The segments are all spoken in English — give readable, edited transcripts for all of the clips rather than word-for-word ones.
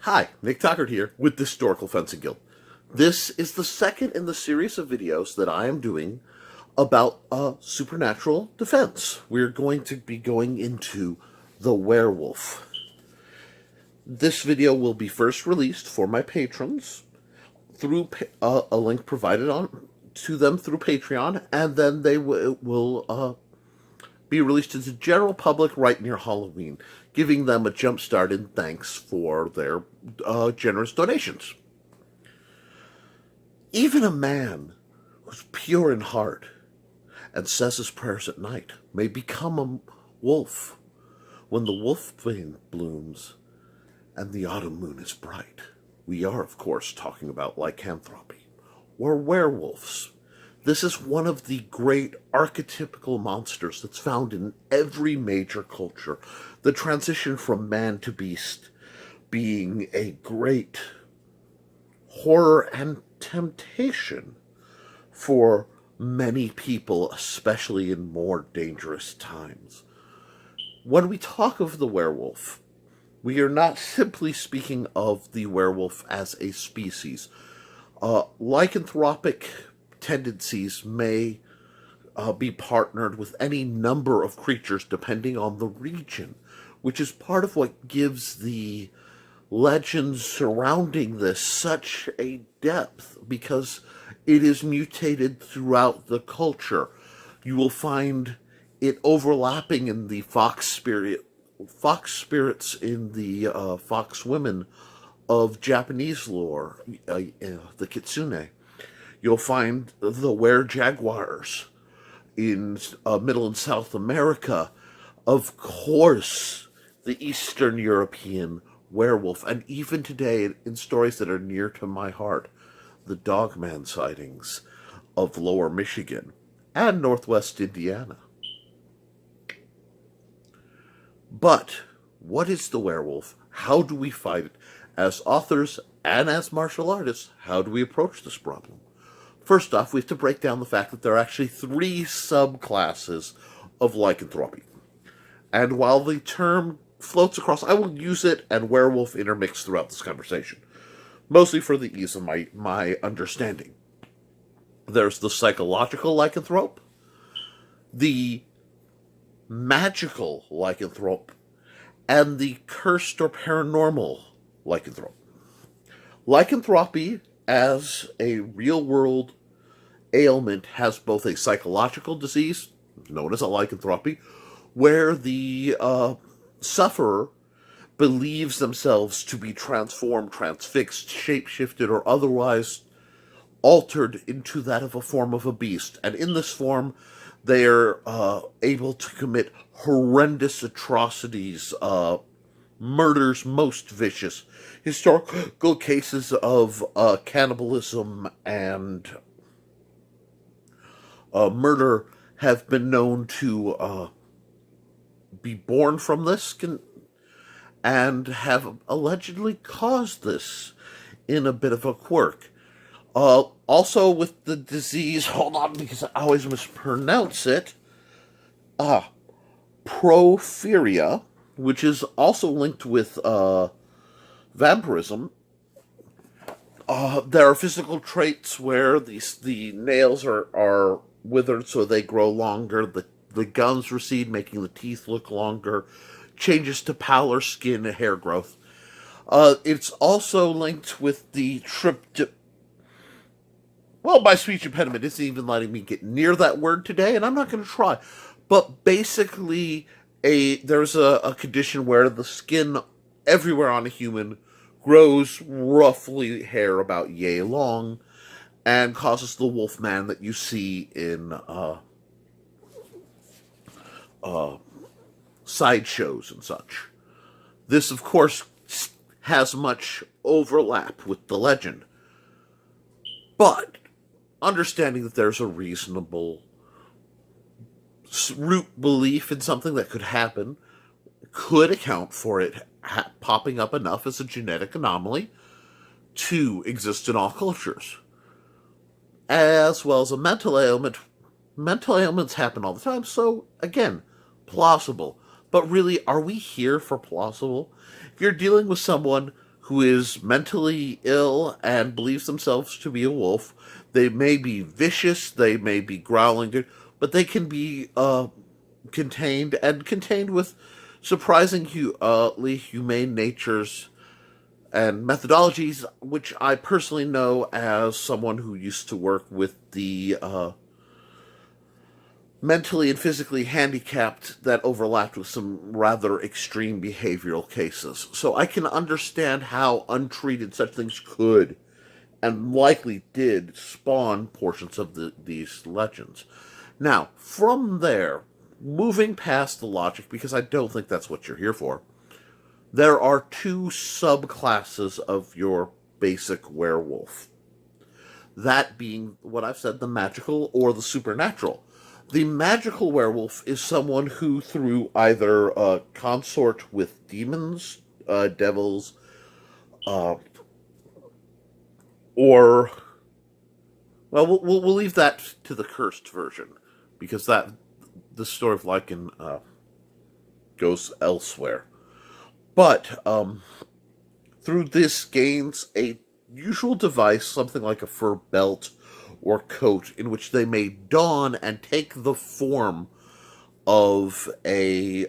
Hi, Nick Tuckert here with the Historical Fencing Guild. This is the second in the series of videos that I am doing about supernatural defense. We're going to be going into the werewolf. This video will be first released for my patrons through a link provided to them through Patreon, and then they will be released to the general public right near Halloween, giving them a jump start in thanks for their generous donations. Even a man who's pure in heart and says his prayers at night may become a wolf when the wolfbane blooms and the autumn moon is bright. We are, of course, talking about lycanthropy, or werewolves. This is one of the great archetypical monsters that's found in every major culture. The transition from man to beast being a great horror and temptation for many people, especially in more dangerous times. When we talk of the werewolf, we are not simply speaking of the werewolf as a species. Lycanthropic tendencies may be partnered with any number of creatures depending on the region, which is part of what gives the legends surrounding this such a depth, because it is mutated throughout the culture. You will find it overlapping in the fox spirits in the fox women of Japanese lore, the kitsune. You'll find the were-jaguars in Middle and South America. Of course, the Eastern European werewolf, and even today, in stories that are near to my heart, the Dogman sightings of Lower Michigan and Northwest Indiana. But what is the werewolf? How do we fight it? As authors and as martial artists, how do we approach this problem? First off, we have to break down the fact that there are actually 3 subclasses of lycanthropy. And while the term floats across, I will use it and werewolf intermix throughout this conversation, mostly for the ease of my understanding. There's the psychological lycanthrope, the magical lycanthrope, and the cursed or paranormal lycanthrope. Lycanthropy, as a real-world ailment, has both a psychological disease, known as a lycanthropy, where the sufferer believes themselves to be transformed, transfixed, shape-shifted, or otherwise altered into that of a form of a beast. And in this form, they are able to commit horrendous atrocities, murders most vicious. Historical cases of cannibalism and murder have been known to be born from this and have allegedly caused this in a bit of a quirk. Also with the disease, hold on because I always mispronounce it, porphyria, which is also linked with vampirism. There are physical traits where the nails are withered so they grow longer, the gums recede, making the teeth look longer, changes to pallor skin and hair growth. It's also linked with the well, my speech impediment isn't even letting me get near that word today, and I'm not going to try. But basically, there's a condition where the skin everywhere on a human grows roughly hair about yay long, and causes the wolf man that you see in sideshows and such. This, of course, has much overlap with the legend. But understanding that there's a reasonable root belief in something that could happen could account for it popping up enough as a genetic anomaly to exist in all cultures. As well as a mental ailment. Mental ailments happen all the time, so, again, plausible. But really, are we here for plausible? If you're dealing with someone who is mentally ill and believes themselves to be a wolf. They may be vicious, they may be growling, but they can be contained with surprisingly humane natures and methodologies, which I personally know as someone who used to work with the mentally and physically handicapped that overlapped with some rather extreme behavioral cases. So I can understand how untreated such things could and likely did spawn portions of these legends. Now, from there, moving past the logic, because I don't think that's what you're here for, there are two subclasses of your basic werewolf. That being what I've said, the magical or the supernatural. The magical werewolf is someone who, through either consort with demons, devils, uh, or we'll leave that to the cursed version, because the story of Lycan goes elsewhere. But through this gains a usual device, something like a fur belt or coat, in which they may don and take the form of a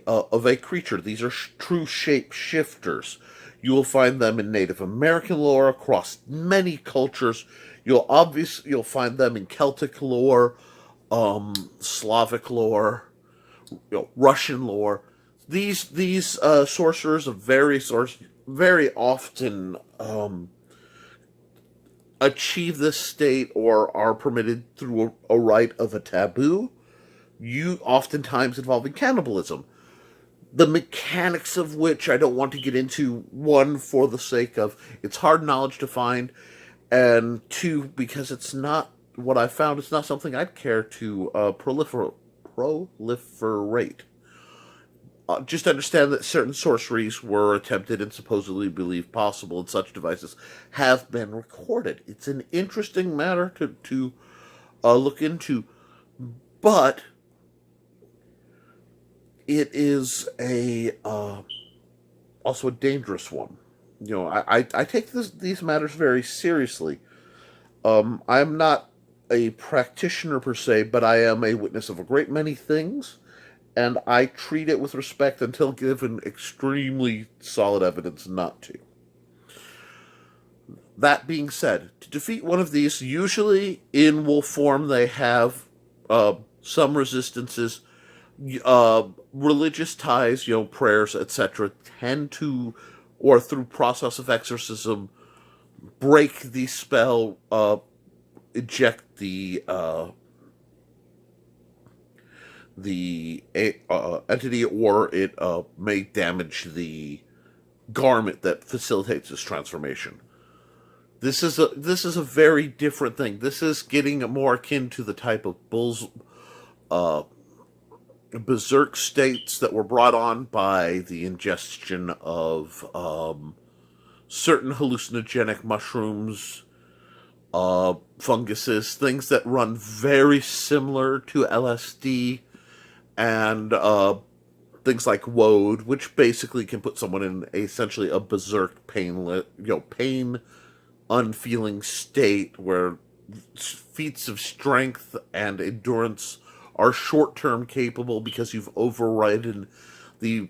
creature. These are true shape shifters. You will find them in Native American lore across many cultures. You'll find them in Celtic lore, Slavic lore, Russian lore. These sorcerers of various sorts very often achieve this state or are permitted through a rite of a taboo, you oftentimes involving cannibalism. The mechanics of which I don't want to get into, one, for the sake of it's hard knowledge to find, and two, because it's not what I found, it's not something I'd care to proliferate. Just understand that certain sorceries were attempted and supposedly believed possible, and such devices have been recorded. It's an interesting matter to look into, but it is also a dangerous one. I take these matters very seriously. I'm not a practitioner per se, but I am a witness of a great many things, and I treat it with respect until given extremely solid evidence not to. That being said, to defeat one of these, usually in wolf form, they have some resistances. Religious ties, prayers, etc., tend to, or through process of exorcism, break the spell, eject the entity, or it may damage the garment that facilitates this transformation. This is a very different thing. This is getting more akin to the type of berserk states that were brought on by the ingestion of certain hallucinogenic mushrooms, funguses, things that run very similar to LSD, and things like woad, which basically can put someone in essentially a berserk pain unfeeling state where feats of strength and endurance are short-term capable because you've overridden the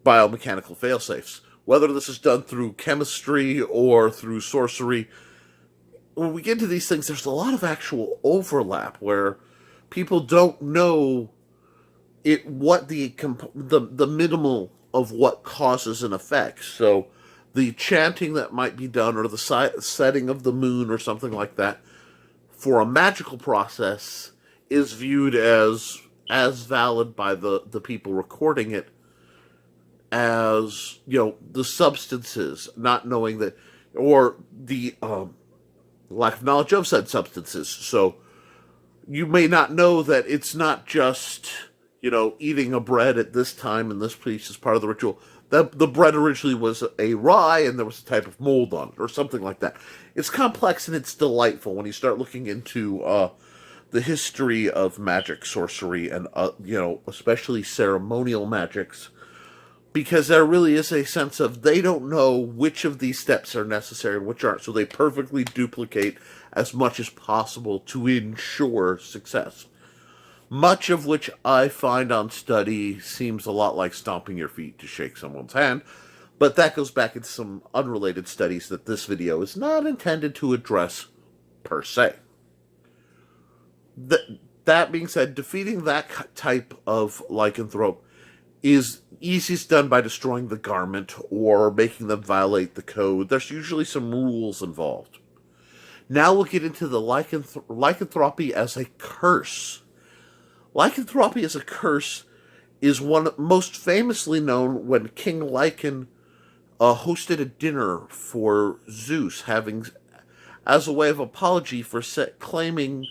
biomechanical failsafes. Whether this is done through chemistry or through sorcery, when we get into these things, there's a lot of actual overlap where people don't know what the minimal of what causes an effect. So the chanting that might be done, or the setting of the moon, or something like that, for a magical process, is viewed as valid by the people recording it as, the substances, not knowing that, or the lack of knowledge of said substances. So you may not know that it's not just, eating a bread at this time and this place is part of the ritual. The bread originally was a rye and there was a type of mold on it, or something like that. It's complex and it's delightful when you start looking into the history of magic, sorcery, and especially ceremonial magics. because there really is a sense of they don't know which of these steps are necessary and which aren't, so they perfectly duplicate as much as possible to ensure success. Much of which I find on study seems a lot like stomping your feet to shake someone's hand, but that goes back into some unrelated studies that this video is not intended to address per se. That being said, defeating that type of lycanthrope is easiest done by destroying the garment or making them violate the code. There's usually some rules involved. Now we'll get into the lycanthropy as a curse. Lycanthropy as a curse is one most famously known when King Lycan hosted a dinner for Zeus, having as a way of apology for claiming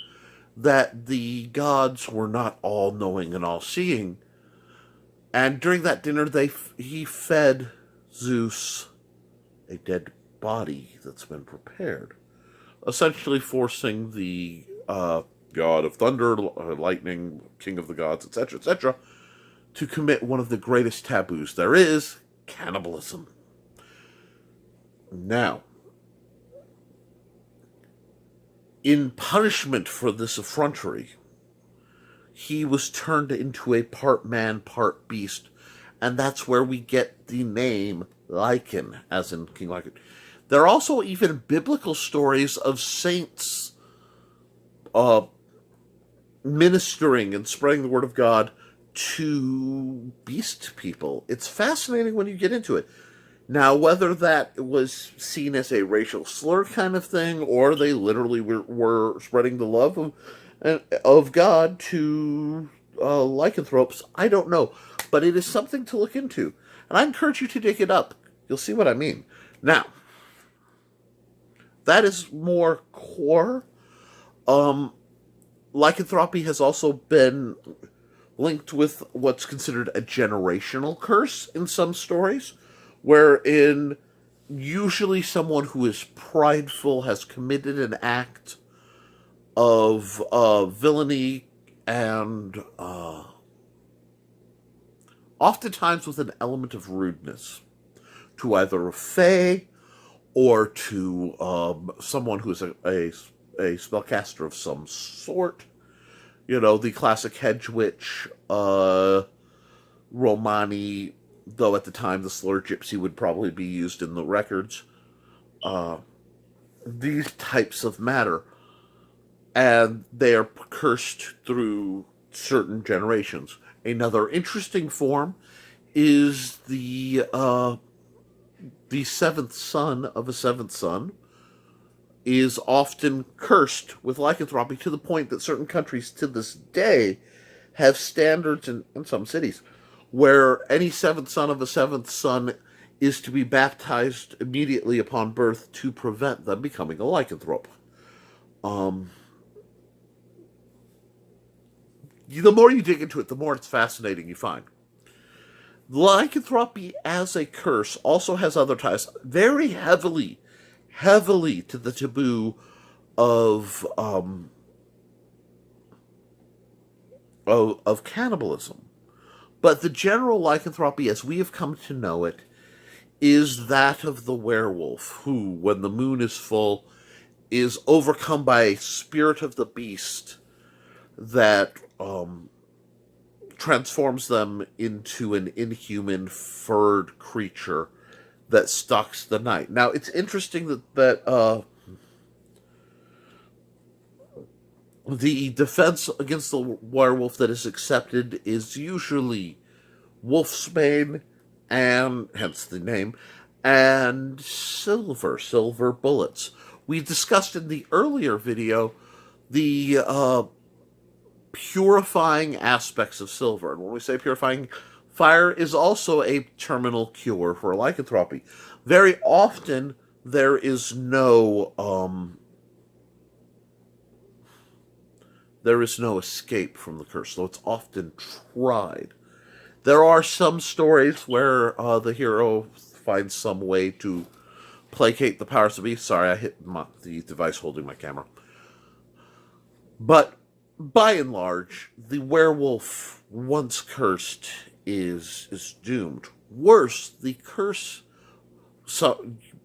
that the gods were not all-knowing and all-seeing. And during that dinner, he fed Zeus a dead body that's been prepared, essentially forcing the god of thunder, lightning, king of the gods, etc., to commit one of the greatest taboos there is, cannibalism. Now, in punishment for this effrontery, he was turned into a part man, part beast, and that's where we get the name Lycan, as in King Lycan. There are also even biblical stories of saints ministering and spreading the word of God to beast people. It's fascinating when you get into it. Now, whether that was seen as a racial slur kind of thing, or they literally were spreading the love of God to lycanthropes, I don't know. But it is something to look into. And I encourage you to dig it up. You'll see what I mean. Now, that is more core. Lycanthropy has also been linked with what's considered a generational curse in some stories, wherein usually someone who is prideful has committed an act of villainy and oftentimes with an element of rudeness to either a fae or to someone who is a spellcaster of some sort. You know, the classic hedge witch, Romani, though at the time the slur gypsy would probably be used in the records. These types of matter. And they are cursed through certain generations. Another interesting form is the seventh son of a seventh son is often cursed with lycanthropy to the point that certain countries to this day have standards in some cities where any seventh son of a seventh son is to be baptized immediately upon birth to prevent them becoming a lycanthrope. The more you dig into it, the more it's fascinating you find. Lycanthropy as a curse also has other ties, very heavily to the taboo of cannibalism. But the general lycanthropy, as we have come to know it, is that of the werewolf, who, when the moon is full, is overcome by a spirit of the beast that transforms them into an inhuman furred creature that stalks the night. Now, it's interesting that the defense against the werewolf that is accepted is usually wolfsbane, and hence the name, and silver bullets. We discussed in the earlier video the purifying aspects of silver. And when we say purifying, fire is also a terminal cure for lycanthropy. Very often, there is no escape from the curse, so it's often tried. There are some stories where the hero finds some way to placate the powers of beast. Sorry, I hit the device holding my camera. But by and large, the werewolf, once cursed, is doomed. Worse, the curse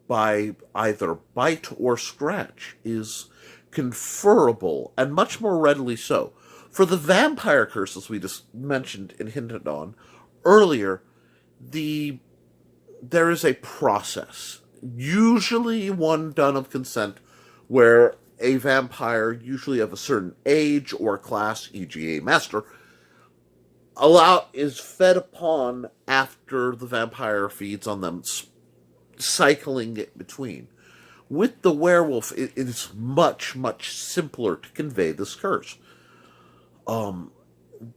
by either bite or scratch is conferable, and much more readily so. For the vampire curse, as we just mentioned and hinted on earlier, there is a process, usually one done of consent, where a vampire, usually of a certain age or class, e.g. a master, is fed upon after the vampire feeds on them, cycling it between. With the werewolf, it is much, much simpler to convey this curse.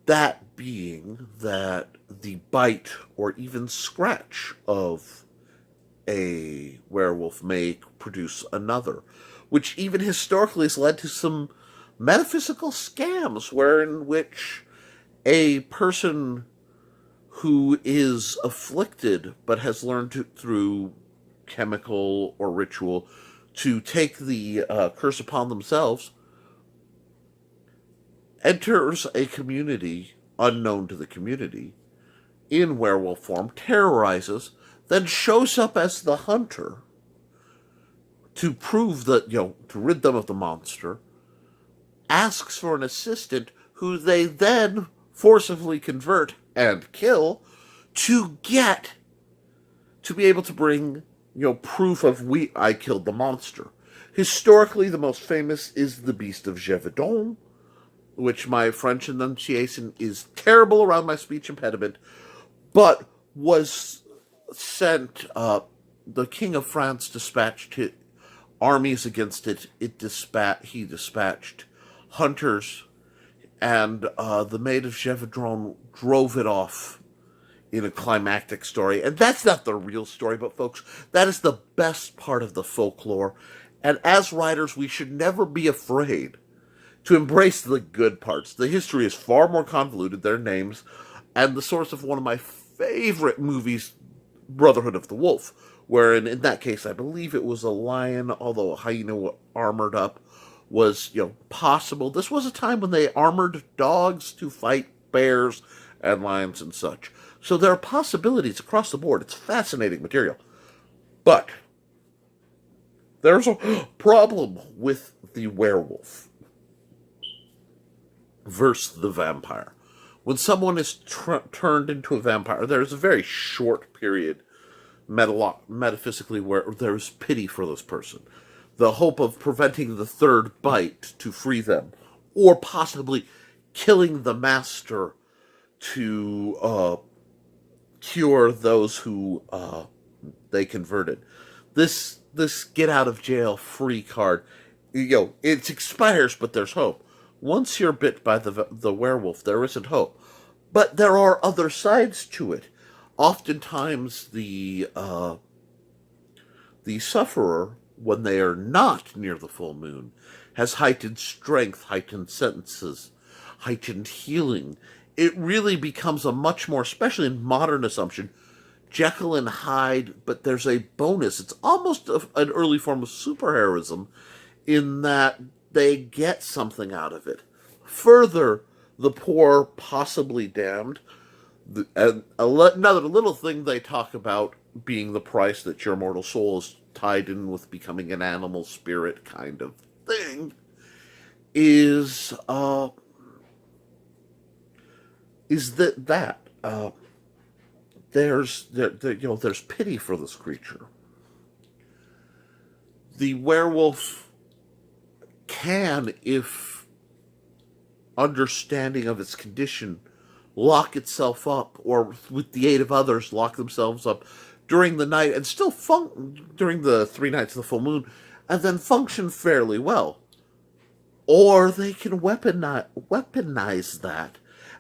That being that the bite or even scratch of a werewolf may produce another, which even historically has led to some metaphysical scams wherein which a person who is afflicted but has learned through chemical or ritual to take the curse upon themselves enters a community unknown to the community in werewolf form, terrorizes, then shows up as the hunter to prove that, to rid them of the monster, asks for an assistant who they then forcibly convert and kill to be able to bring, proof of I killed the monster. Historically, the most famous is the Beast of Gévaudan, which my French enunciation is terrible around my speech impediment, but was sent, the King of France dispatched armies against it. He dispatched hunters, and the Maid of Gévaudan drove it off in a climactic story. And that's not the real story, but folks, that is the best part of the folklore. And as writers, we should never be afraid to embrace the good parts. The history is far more convoluted, their names, and the source of one of my favorite movies, Brotherhood of the Wolf, wherein, in that case, I believe it was a lion, although a hyena armored up was, possible. This was a time when they armored dogs to fight bears and lions and such. So there are possibilities across the board. It's fascinating material. But there's a problem with the werewolf versus the vampire. When someone is turned into a vampire, there's a very short period metaphysically where there's pity for this person. The hope of preventing the third bite to free them, or possibly killing the master to cure those who they converted. This get out of jail free card, it expires, but there's hope. Once you're bit by the werewolf, there isn't hope. But there are other sides to it. Oftentimes, the sufferer, when they are not near the full moon, has heightened strength, heightened senses, heightened healing. It really becomes a much more, especially in modern assumption, Jekyll and Hyde, but there's a bonus. It's almost an early form of superheroism in that they get something out of it. Further, the poor, possibly damned, another little thing they talk about being the price that your mortal soul is tied in with becoming an animal spirit kind of thing, is that there's pity for this creature. The werewolf can, if understanding of its condition, lock itself up, or with the aid of others, lock themselves up during the night and still during the 3 nights of the full moon, and then function fairly well. Or they can weaponize that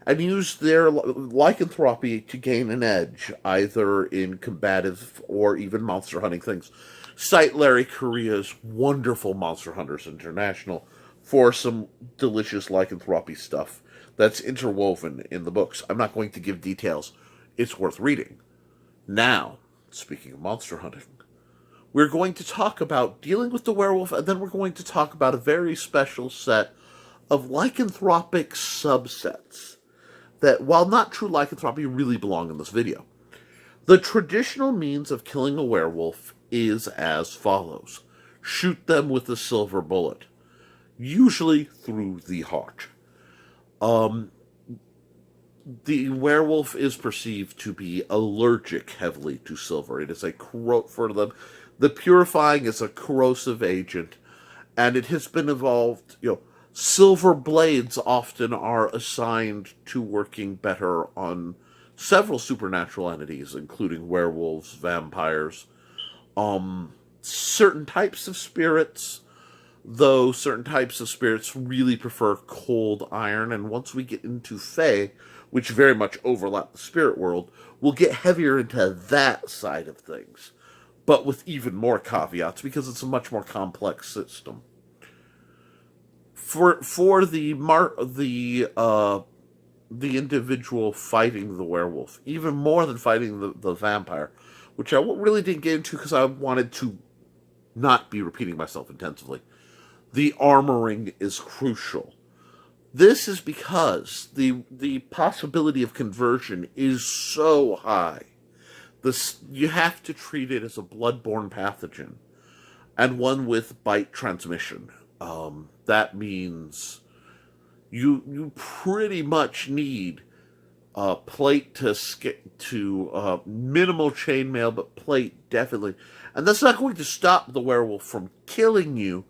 and use their lycanthropy to gain an edge, either in combative or even monster hunting things. Cite Larry Correa's wonderful Monster Hunters International for some delicious lycanthropy stuff that's interwoven in the books. I'm not going to give details. It's worth reading. Now, speaking of monster hunting, we're going to talk about dealing with the werewolf, and then we're going to talk about a very special set of lycanthropic subsets that, while not true lycanthropy, really belong in this video. The traditional means of killing a werewolf is as follows. Shoot them with a silver bullet, usually through the heart. The werewolf is perceived to be allergic heavily to silver. It is for them. The purifying is a corrosive agent, and it has been evolved. Silver blades often are assigned to working better on several supernatural entities, including werewolves, vampires, certain types of spirits. Though certain types of spirits really prefer cold iron, and once we get into Fae, which very much overlap the spirit world, we'll get heavier into that side of things, but with even more caveats because it's a much more complex system. For the individual fighting the werewolf, even more than fighting the vampire, which I really didn't get into because I wanted to not be repeating myself intensively. The armoring is crucial. This is because the possibility of conversion is so high. You have to treat it as a bloodborne pathogen, and one with bite transmission. That means you pretty much need plate to minimal chainmail, but plate definitely. And that's not going to stop the werewolf from killing you,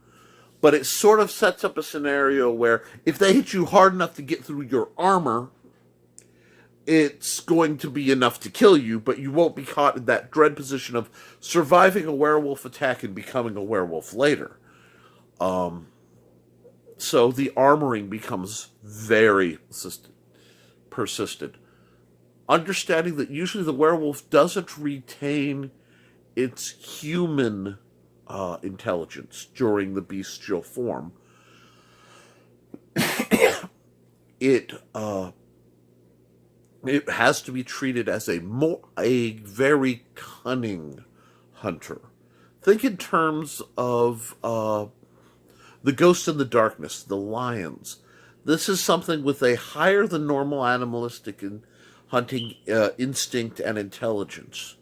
but it sort of sets up a scenario where if they hit you hard enough to get through your armor, it's going to be enough to kill you, but you won't be caught in that dread position of surviving a werewolf attack and becoming a werewolf later. So the armoring becomes very persistent. Understanding that usually the werewolf doesn't retain its human intelligence during the bestial form. It has to be treated as a very cunning hunter. Think in terms of the Ghost in the Darkness, the lions. This is something with a higher than normal animalistic hunting instinct and intelligence.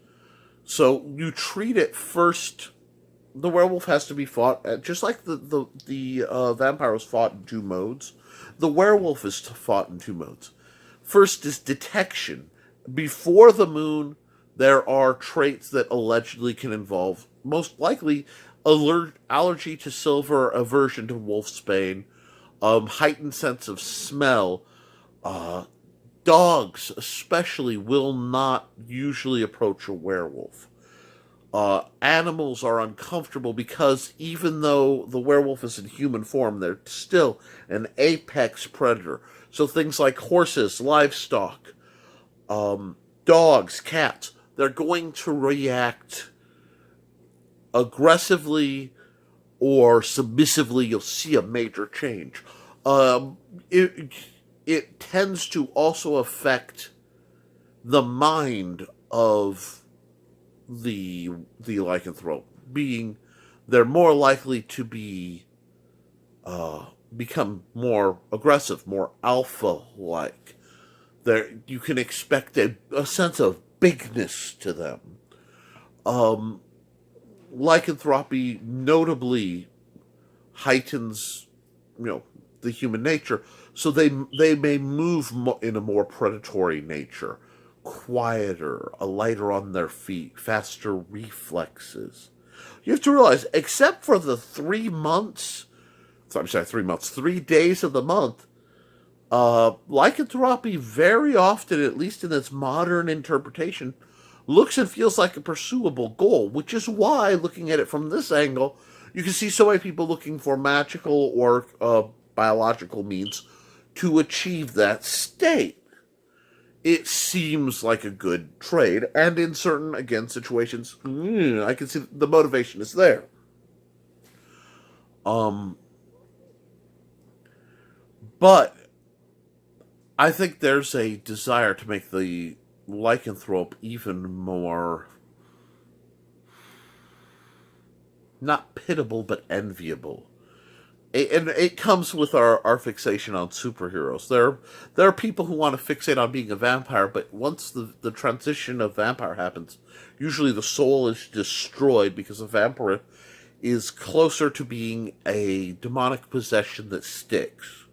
So you treat it first. The werewolf has to be fought just like the vampire was fought in two modes. The werewolf is fought in two modes. First is detection. Before the moon, there are traits that allegedly can involve, most likely, allergy to silver, aversion to wolfsbane, heightened sense of smell. Dogs, especially, will not usually approach a werewolf. Animals are uncomfortable because even though the werewolf is in human form, they're still an apex predator. So things like horses, livestock, dogs, cats, they're going to react aggressively or submissively. You'll see a major change. It tends to also affect the mind of the lycanthrope, being they're more likely to become more aggressive, more alpha-like. You can expect a sense of bigness to them. Lycanthropy notably heightens, the human nature, so they may move in a more predatory nature, quieter, lighter on their feet, faster reflexes. You have to realize, except for the 3 days of the month, lycanthropy very often, at least in its modern interpretation, looks and feels like a pursuable goal, which is why, looking at it from this angle, you can see so many people looking for magical or biological means to achieve that state. It seems like a good trade, and in certain, again, situations, I can see the motivation is there. But I think there's a desire to make the lycanthrope even more, not pitiable, but enviable. And it comes with our fixation on superheroes. There are people who want to fixate on being a vampire, but once the transition of vampire happens, usually the soul is destroyed because a vampire is closer to being a demonic possession that sticks.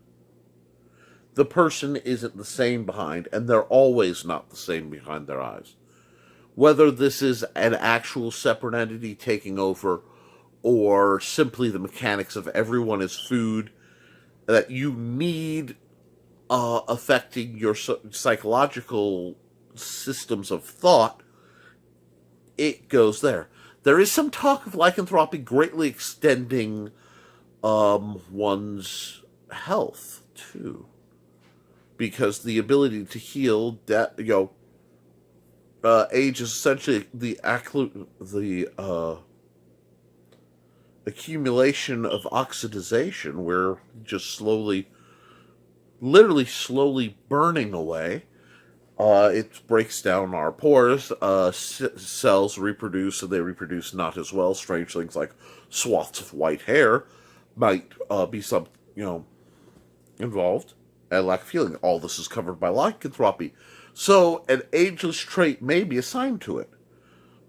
The person isn't the same behind, and they're always not the same behind their eyes. Whether this is an actual separate entity taking over, or simply the mechanics of everyone is food that you need affecting your psychological systems of thought, it goes there. There is some talk of lycanthropy greatly extending one's health, too. Because the ability to heal, age is essentially the accumulation of oxidization, where just literally slowly burning away. It breaks down our pores. Cells reproduce, and they reproduce not as well. Strange things like swaths of white hair might be involved. And lack of healing. All this is covered by lycanthropy. So an ageless trait may be assigned to it.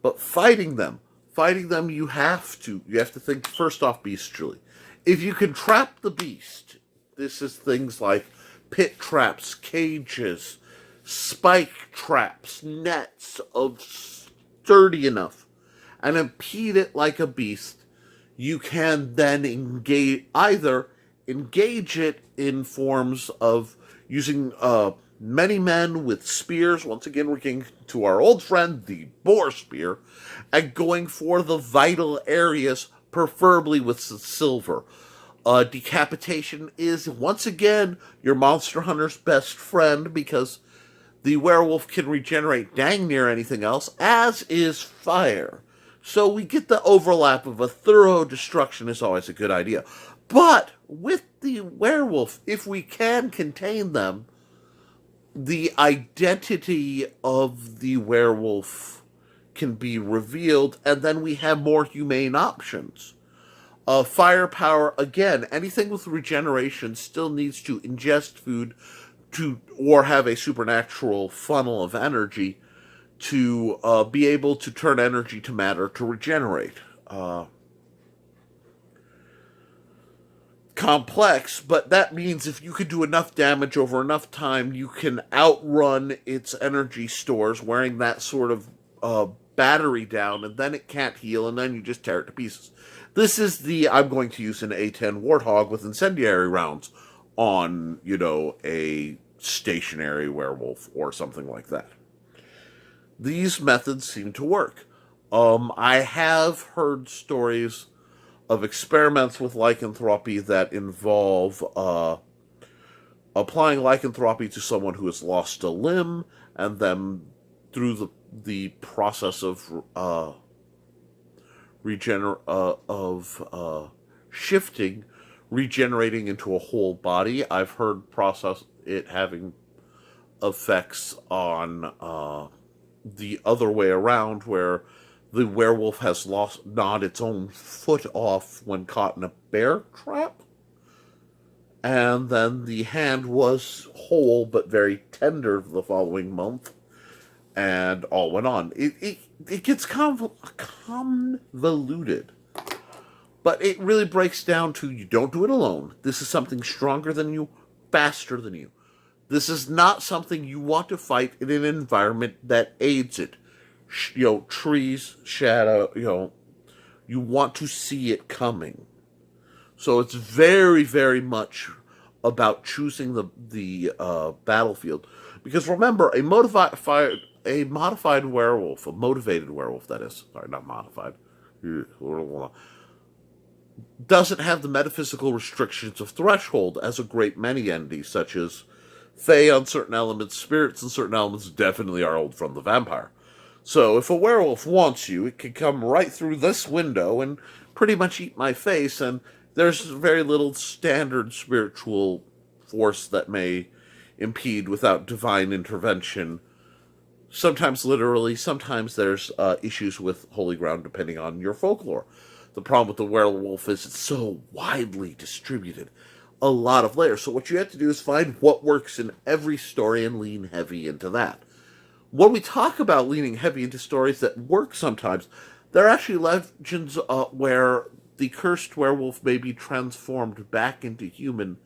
But fighting them, you have to think first off bestially. If you can trap the beast, this is things like pit traps, cages, spike traps, nets of sturdy enough, and impede it like a beast, you can then engage it in forms of using many men with spears. Once again, we're getting to our old friend, the boar spear, and going for the vital areas, preferably with silver. Decapitation is, once again, your monster hunter's best friend, because the werewolf can regenerate dang near anything else, as is fire. So we get the overlap of a thorough destruction is always a good idea. But with the werewolf, if we can contain them, the identity of the werewolf can be revealed, and then we have more humane options. Firepower, again, anything with regeneration still needs to ingest food or have a supernatural funnel of energy to be able to turn energy to matter to regenerate. Complex, but that means if you could do enough damage over enough time, you can outrun its energy stores wearing that sort of battery down, and then it can't heal, and then you just tear it to pieces. This is I'm going to use an A10 Warthog with incendiary rounds on, a stationary werewolf or something like that. These methods seem to work. I have heard stories of experiments with lycanthropy that involve applying lycanthropy to someone who has lost a limb, and then through the process of shifting, regenerating into a whole body. I've heard it having effects on the other way around, where the werewolf has gnawed its own foot off when caught in a bear trap, and then the hand was whole but very tender the following month, and all went on. It gets convoluted, but it really breaks down to, you don't do it alone. This is something stronger than you, faster than you. This is not something you want to fight in an environment that aids it. Trees, shadow, you want to see it coming. So it's very, very much about choosing the battlefield. Because remember, a motivated werewolf, that is, sorry, not modified, doesn't have the metaphysical restrictions of threshold as a great many entities, such as Fae on certain elements, spirits on certain elements, definitely are old from the vampire. So if a werewolf wants you, it can come right through this window and pretty much eat my face, and there's very little standard spiritual force that may impede without divine intervention. Sometimes literally, sometimes there's issues with holy ground depending on your folklore. The problem with the werewolf is it's so widely distributed. A lot of layers. So what you have to do is find what works in every story and lean heavy into that. When we talk about leaning heavy into stories that work sometimes, there are actually legends where the cursed werewolf may be transformed back into human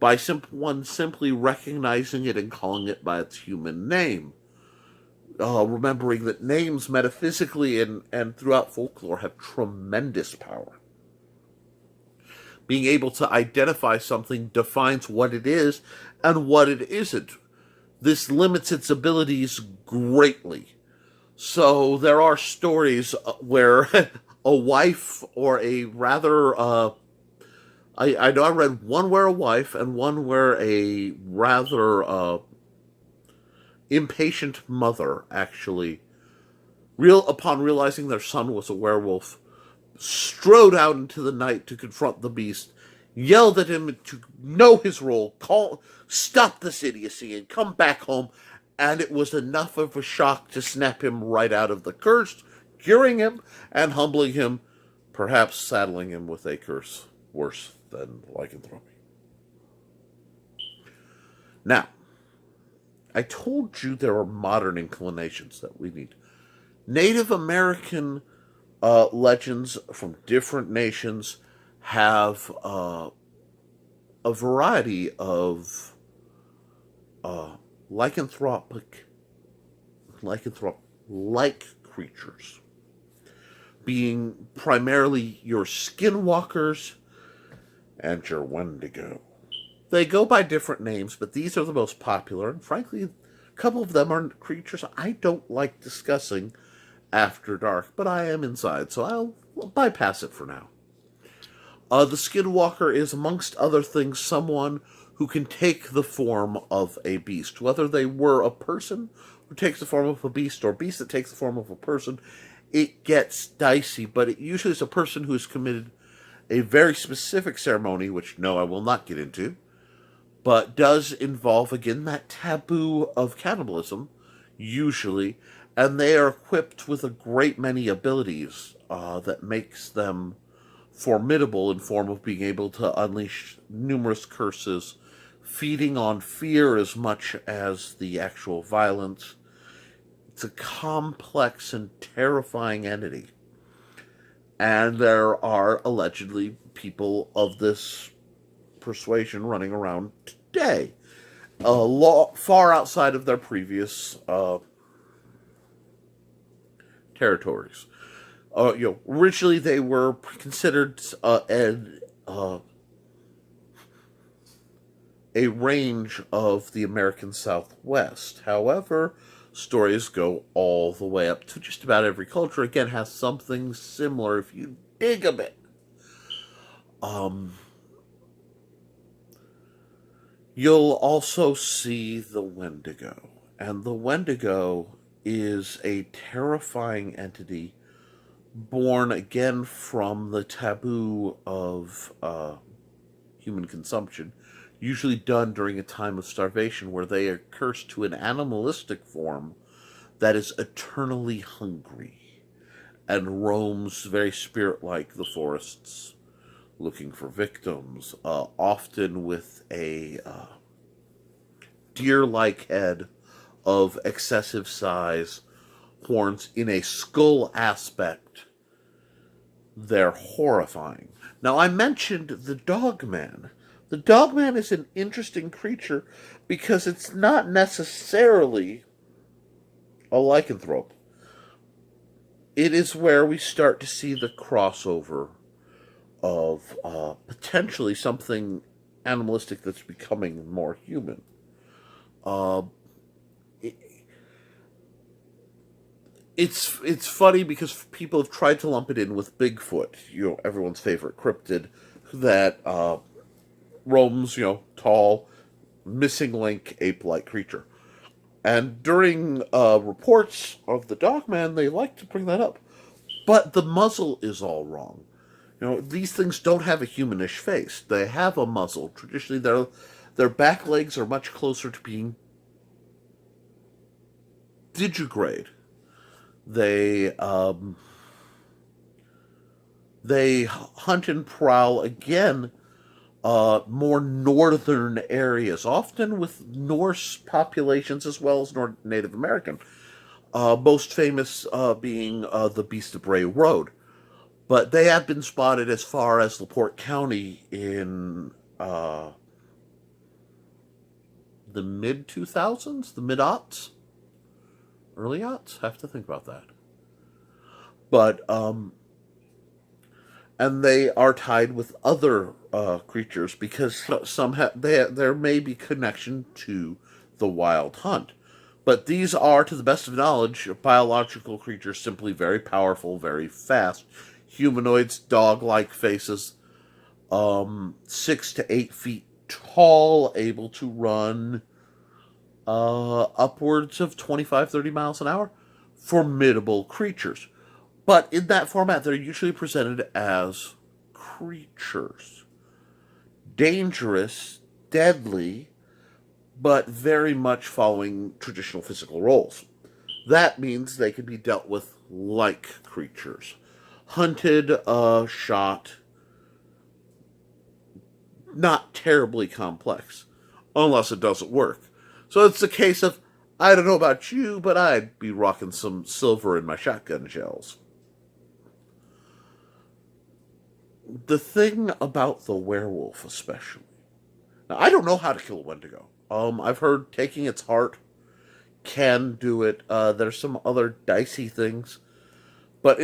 by one simply recognizing it and calling it by its human name. Remembering that names metaphysically and throughout folklore have tremendous power. Being able to identify something defines what it is and what it isn't. This limits its abilities greatly. So there are stories where a wife or a rather I know I read one where a wife and one where a rather impatient mother actually, upon realizing their son was a werewolf, strode out into the night to confront the beast, yelled at him to know his role, stop this idiocy, and come back home. And it was enough of a shock to snap him right out of the curse, curing him and humbling him, perhaps saddling him with a curse worse than lycanthropy. Now, I told you there are modern inclinations that we need. Native American legends from different nations have a variety of lycanthrope-like creatures, being primarily your skinwalkers and your Wendigo. They go by different names, but these are the most popular, and frankly, a couple of them are creatures I don't like discussing after dark, but I am inside, so I'll bypass it for now. The Skinwalker is, amongst other things, someone who can take the form of a beast. Whether they were a person who takes the form of a beast or a beast that takes the form of a person, it gets dicey, but it usually is a person who has committed a very specific ceremony, which, no, I will not get into, but does involve, again, that taboo of cannibalism, usually, and they are equipped with a great many abilities that makes them formidable in form of being able to unleash numerous curses, feeding on fear as much as the actual violence. It's a complex and terrifying entity. And there are allegedly people of this persuasion running around today, far outside of their previous territories. Originally they were considered a range of the American Southwest. However, stories go all the way up to just about every culture. Again, has something similar if you dig a bit. You'll also see the Wendigo. And the Wendigo is a terrifying entity born again from the taboo of human consumption, usually done during a time of starvation where they are cursed to an animalistic form that is eternally hungry and roams very spirit-like the forests looking for victims, often with a deer-like head of excessive size, horns in a skull aspect. They're horrifying. Now, I mentioned the Dogman. The Dogman is an interesting creature because it's not necessarily a lycanthrope. It is where we start to see the crossover of potentially something animalistic that's becoming more human. It's funny because people have tried to lump it in with Bigfoot, everyone's favorite cryptid that roams, tall, missing link, ape-like creature. And during reports of the Dogman, they like to bring that up. But the muzzle is all wrong. These things don't have a humanish face. They have a muzzle. Traditionally, their back legs are much closer to being digigrade. They They hunt and prowl again more northern areas, often with Norse populations as well as Native American. Most famous being the Beast of Bray Road. But they have been spotted as far as LaPorte County in the mid 2000s, the mid aughts, early aughts. Have to think about that. But and they are tied with other creatures because there may be connection to the wild hunt. But these are, to the best of knowledge, biological creatures, simply very powerful, very fast. Humanoids, dog-like faces, 6 to 8 feet tall, able to run upwards of 25, 30 miles an hour. Formidable creatures. But in that format, they're usually presented as creatures. Dangerous, deadly, but very much following traditional physical roles. That means they can be dealt with like creatures. Hunted, shot, not terribly complex, unless it doesn't work. So it's a case of, I don't know about you, but I'd be rocking some silver in my shotgun shells. The thing about the werewolf, especially. Now, I don't know how to kill a Wendigo. I've heard taking its heart can do it. There's some other dicey things, but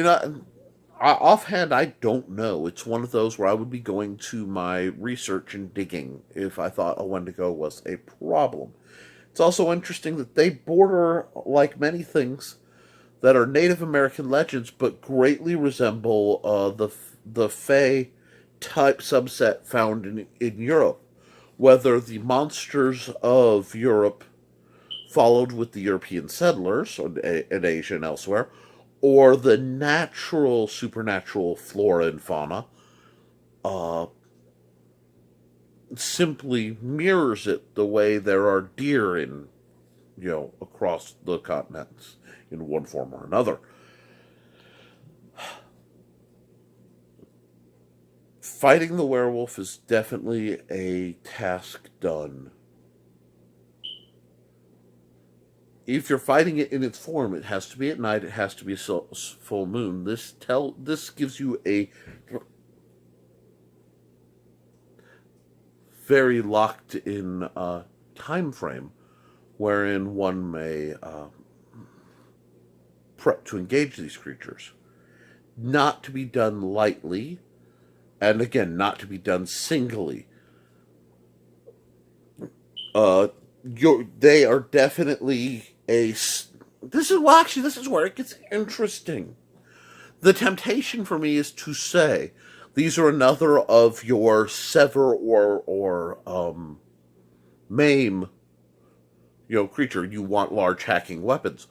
offhand, I don't know. It's one of those where I would be going to my research and digging if I thought a Wendigo was a problem. It's also interesting that they border, like many things that are Native American legends, but greatly resemble the Fae type subset found in Europe. Whether the monsters of Europe followed with the European settlers in Asia and elsewhere, or the natural supernatural flora and fauna, uh, simply mirrors it the way there are deer in across the continents in one form or another. Fighting the werewolf is definitely a task done. If you're fighting it in its form, it has to be at night. It has to be full moon. This gives you a very locked in time frame wherein one may prep to engage these creatures. Not to be done lightly, and again, not to be done singly. They are definitely a. This is where it gets interesting. The temptation for me is to say these are another of your sever or maim, creature. You want large hacking weapons,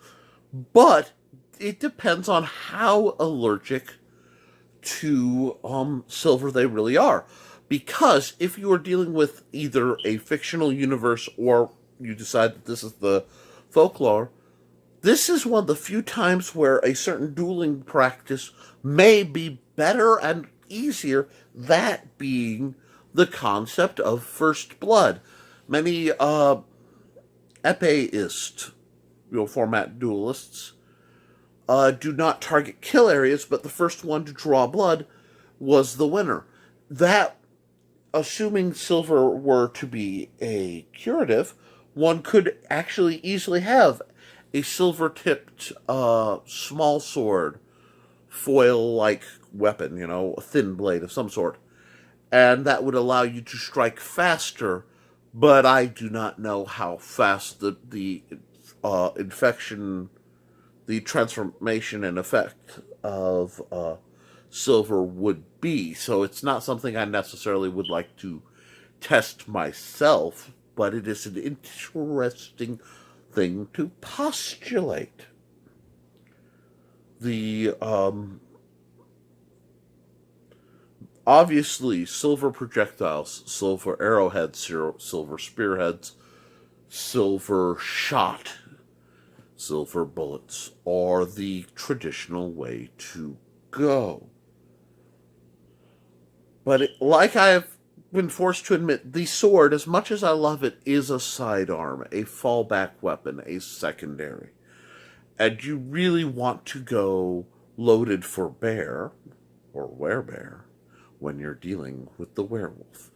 but it depends on how allergic to silver they really are. Because if you are dealing with either a fictional universe or you decide that this is the folklore, this is one of the few times where a certain dueling practice may be better and easier, that being the concept of first blood. Many epéist format duelists do not target kill areas, but the first one to draw blood was the winner. That, assuming silver were to be a curative, one could actually easily have a silver-tipped small sword, foil-like weapon, a thin blade of some sort. And that would allow you to strike faster, but I do not know how fast the infection, the transformation and effect of silver would be. So it's not something I necessarily would like to test myself, but it is an interesting thing to postulate. The obviously silver projectiles, silver arrowheads, silver spearheads, silver shot, silver bullets are the traditional way to go. But like I've been forced to admit, the sword, as much as I love it, is a sidearm, a fallback weapon, a secondary. And you really want to go loaded for bear, or werebear, when you're dealing with the werewolf.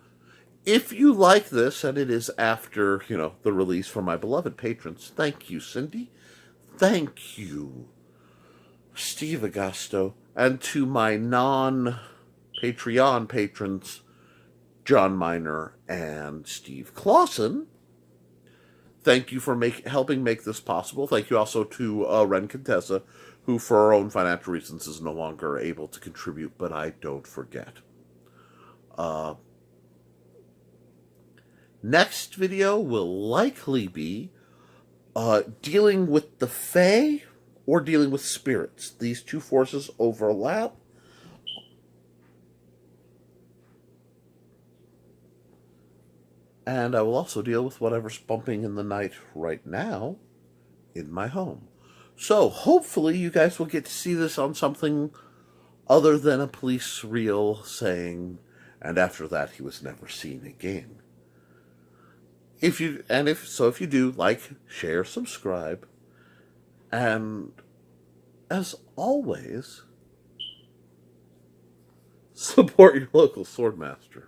If you like this, and it is after, the release for my beloved patrons, thank you, Cindy. Thank you, Steve Augusto. And to my non-Patreon patrons, John Miner and Steve Clausen, thank you for helping make this possible. Thank you also to Ren Contessa, who for her own financial reasons is no longer able to contribute, but I don't forget. Next video will likely be dealing with the Fae or dealing with spirits. These two forces overlap. And I will also deal with whatever's bumping in the night right now in my home. So hopefully you guys will get to see this on something other than a police reel saying, and after that he was never seen again. If you do, like, share, subscribe, and as always, support your local swordmaster.